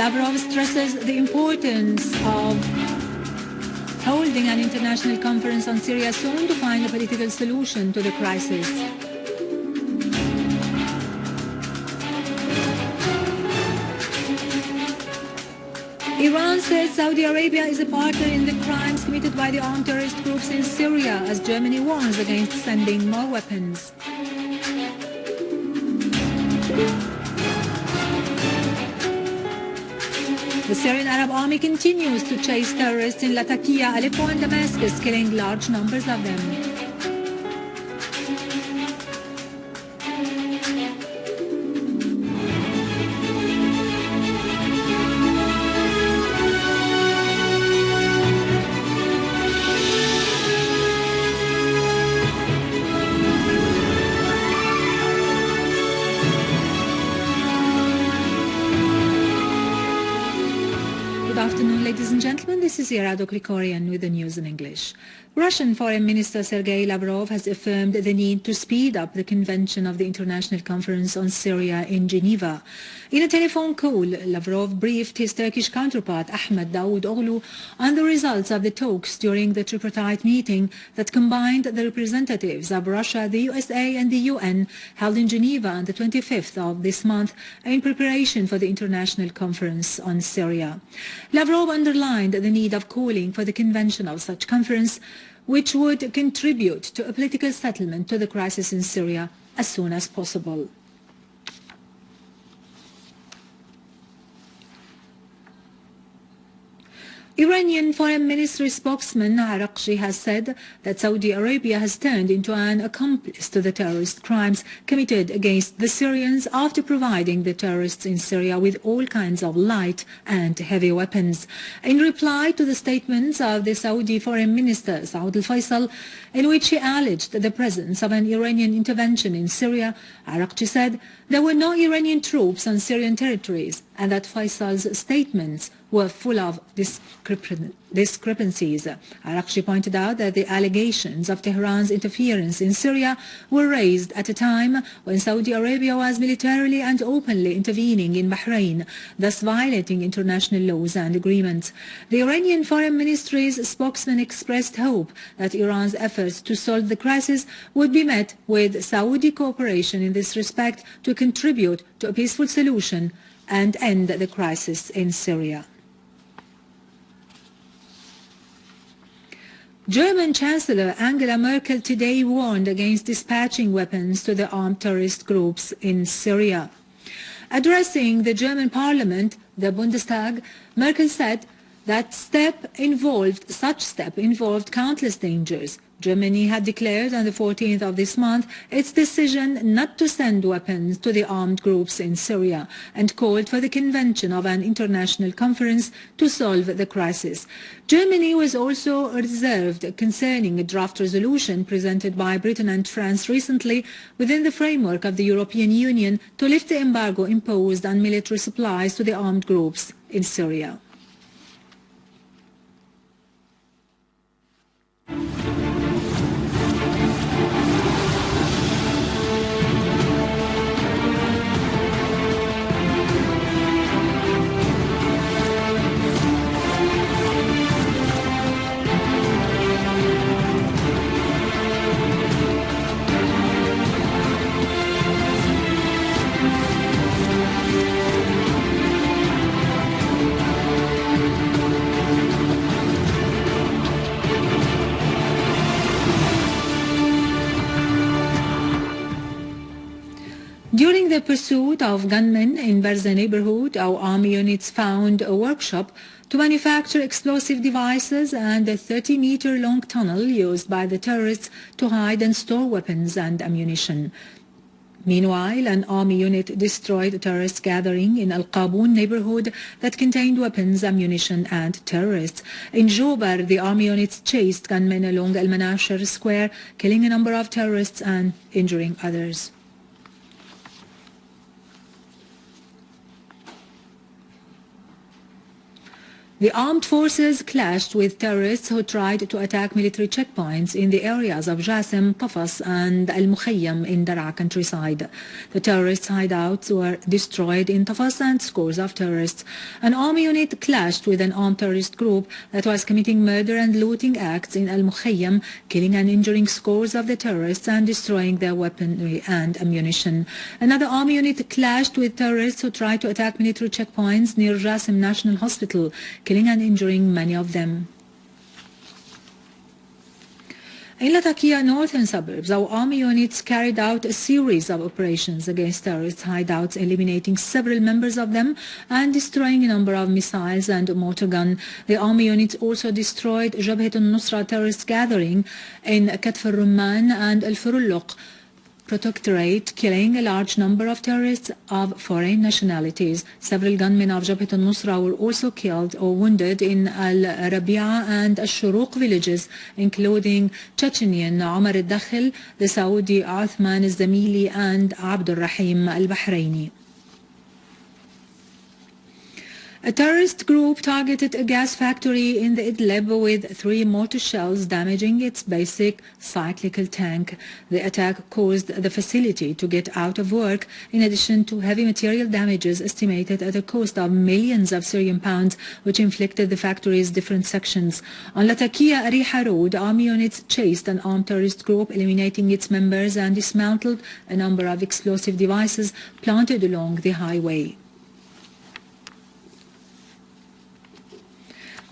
Lavrov stresses the importance of holding an international conference on Syria soon to find a political solution to the crisis. Iran says Saudi Arabia is a partner in the crimes committed by the armed terrorist groups in Syria as Germany warns against sending more weapons. The Syrian Arab Army continues to chase terrorists in Latakia, Aleppo and Damascus, killing large numbers of them. Good afternoon, ladies and gentlemen. This is Irado Krikorian with the news in English. Russian Foreign Minister Sergei Lavrov has affirmed the need to speed up the convention of the International Conference on Syria in Geneva. In a telephone call, Lavrov briefed his Turkish counterpart Ahmed Dawood on the results of the talks during the tripartite meeting that combined the representatives of Russia, the USA and the UN held in Geneva on the 25th of this month in preparation for the International Conference on Syria. Lavrov underlined the need of calling for the convention of such conference, which would contribute to a political settlement to the crisis in Syria as soon as possible. Iranian Foreign Ministry spokesman Arakchi has said that Saudi Arabia has turned into an accomplice to the terrorist crimes committed against the Syrians after providing the terrorists in Syria with all kinds of light and heavy weapons. In reply to the statements of the Saudi Foreign Minister Saud al-Faisal, in which he alleged the presence of an Iranian intervention in Syria, Arakchi said there were no Iranian troops on Syrian territories and that Faisal's statements were full of discrepancies. Arakchi pointed out that the allegations of Tehran's interference in Syria were raised at a time when Saudi Arabia was militarily and openly intervening in Bahrain, thus violating international laws and agreements. The Iranian Foreign Ministry's spokesman expressed hope that Iran's efforts to solve the crisis would be met with Saudi cooperation in this respect to contribute to a peaceful solution and end the crisis in Syria. German Chancellor Angela Merkel today warned against dispatching weapons to the armed terrorist groups in Syria. Addressing the German parliament, the Bundestag, Merkel said that such step involved countless dangers. Germany had declared on the 14th of this month its decision not to send weapons to the armed groups in Syria and called for the convention of an international conference to solve the crisis. Germany was also reserved concerning a draft resolution presented by Britain and France recently within the framework of the European Union to lift the embargo imposed on military supplies to the armed groups in Syria. During the pursuit of gunmen in Barza neighborhood, our army units found a workshop to manufacture explosive devices and a 30-meter-long tunnel used by the terrorists to hide and store weapons and ammunition. Meanwhile, an army unit destroyed a terrorist gathering in Al-Qaboon neighborhood that contained weapons, ammunition and terrorists. In Jobar, the army units chased gunmen along Al-Manashir Square, killing a number of terrorists and injuring others. The armed forces clashed with terrorists who tried to attack military checkpoints in the areas of Jassim, Tafas and Al-Mukhayyam in Daraa countryside. The terrorists' hideouts were destroyed in Tafas and scores of terrorists. An army unit clashed with an armed terrorist group that was committing murder and looting acts in Al-Mukhayyam, killing and injuring scores of the terrorists and destroying their weaponry and ammunition. Another army unit clashed with terrorists who tried to attack military checkpoints near Jassim National Hospital, killing and injuring many of them. In Latakia northern suburbs, our army units carried out a series of operations against terrorist hideouts, eliminating several members of them and destroying a number of missiles and mortar gun. The army units also destroyed Jabhat al-Nusra terrorist gathering in Katf al-Rumman and al-Furulluq Protectorate, killing a large number of terrorists of foreign nationalities. Several gunmen of Jabhat al-Nusra were also killed or wounded in Al-Rabi'a and Al-Shuruq villages, including Chechenian Omar al-Dakhil, the Saudi Uthman al-Zamili and Abdul Rahim al-Bahraini. A terrorist group targeted a gas factory in the Idlib with 3 mortar shells, damaging its basic cyclical tank. The attack caused the facility to get out of work, in addition to heavy material damages estimated at a cost of millions of Syrian pounds, which inflicted the factory's different sections. On Latakia Ariha Road, army units chased an armed terrorist group, eliminating its members, and dismantled a number of explosive devices planted along the highway.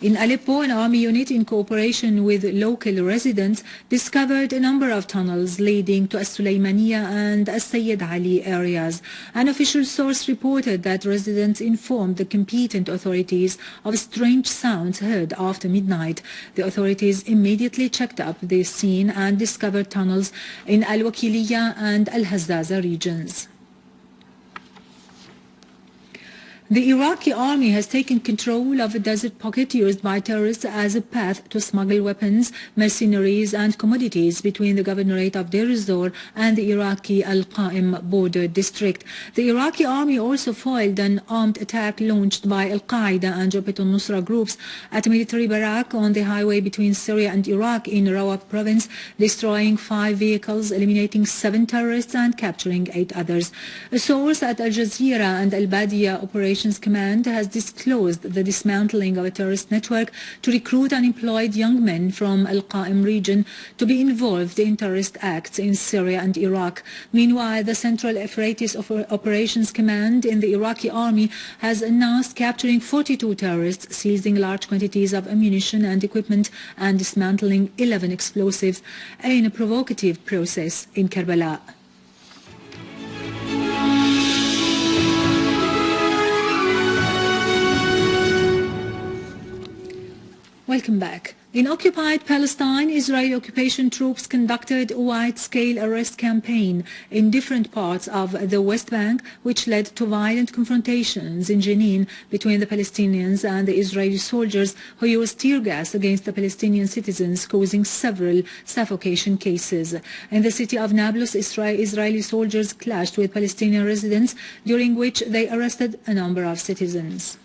In Aleppo, an army unit in cooperation with local residents discovered a number of tunnels leading to As-Sulaymaniya and As-Sayyid Ali areas. An official source reported that residents informed the competent authorities of strange sounds heard after midnight. The authorities immediately checked up the scene and discovered tunnels in Al-Wakiliya and Al-Hazzaza regions. The Iraqi army has taken control of a desert pocket used by terrorists as a path to smuggle weapons, mercenaries and commodities between the governorate of Deir ez-Zor and the Iraqi Al-Qaim border district. The Iraqi army also foiled an armed attack launched by Al-Qaeda and Jabhat al-Nusra groups at a military barrack on the highway between Syria and Iraq in Rawak province, destroying 5 vehicles, eliminating 7 terrorists and capturing 8 others. A source at Al-Jazeera and Al-Badiya Operations Command has disclosed the dismantling of a terrorist network to recruit unemployed young men from Al-Qaim region to be involved in terrorist acts in Syria and Iraq. Meanwhile, the Central Euphrates Operations Command in the Iraqi army has announced capturing 42 terrorists, seizing large quantities of ammunition and equipment, and dismantling 11 explosives in a provocative process in Karbala. Welcome back. In occupied Palestine, Israeli occupation troops conducted a wide-scale arrest campaign in different parts of the West Bank, which led to violent confrontations in Jenin between the Palestinians and the Israeli soldiers who used tear gas against the Palestinian citizens, causing several suffocation cases. In the city of Nablus, Israeli soldiers clashed with Palestinian residents, during which they arrested a number of citizens.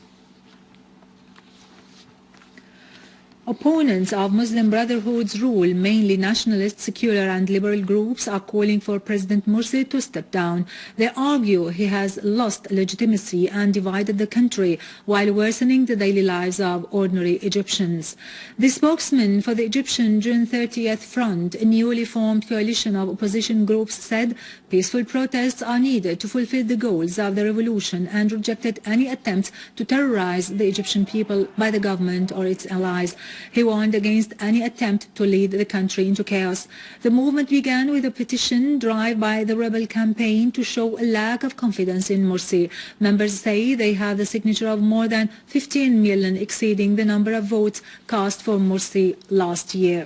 Opponents of Muslim Brotherhood's rule, mainly nationalist, secular and liberal groups, are calling for President Morsi to step down. They argue he has lost legitimacy and divided the country while worsening the daily lives of ordinary Egyptians. The spokesman for the Egyptian June 30th Front, a newly formed coalition of opposition groups, said peaceful protests are needed to fulfill the goals of the revolution and rejected any attempts to terrorize the Egyptian people by the government or its allies. He warned against any attempt to lead the country into chaos. The movement began with a petition drive by the rebel campaign to show a lack of confidence in Morsi. Members say they have the signature of more than 15 million, exceeding the number of votes cast for Morsi last year.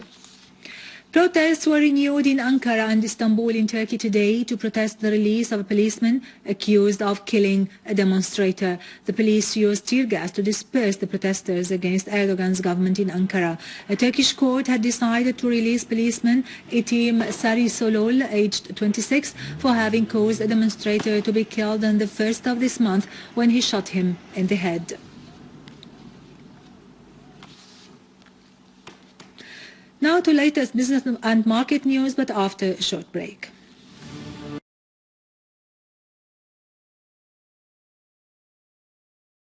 Protests were renewed in Ankara and Istanbul in Turkey today to protest the release of a policeman accused of killing a demonstrator. The police used tear gas to disperse the protesters against Erdogan's government in Ankara. A Turkish court had decided to release policeman Etim Sarisolol, aged 26, for having caused a demonstrator to be killed on the 1st of this month when he shot him in the head. Now to latest business and market news, but after a short break.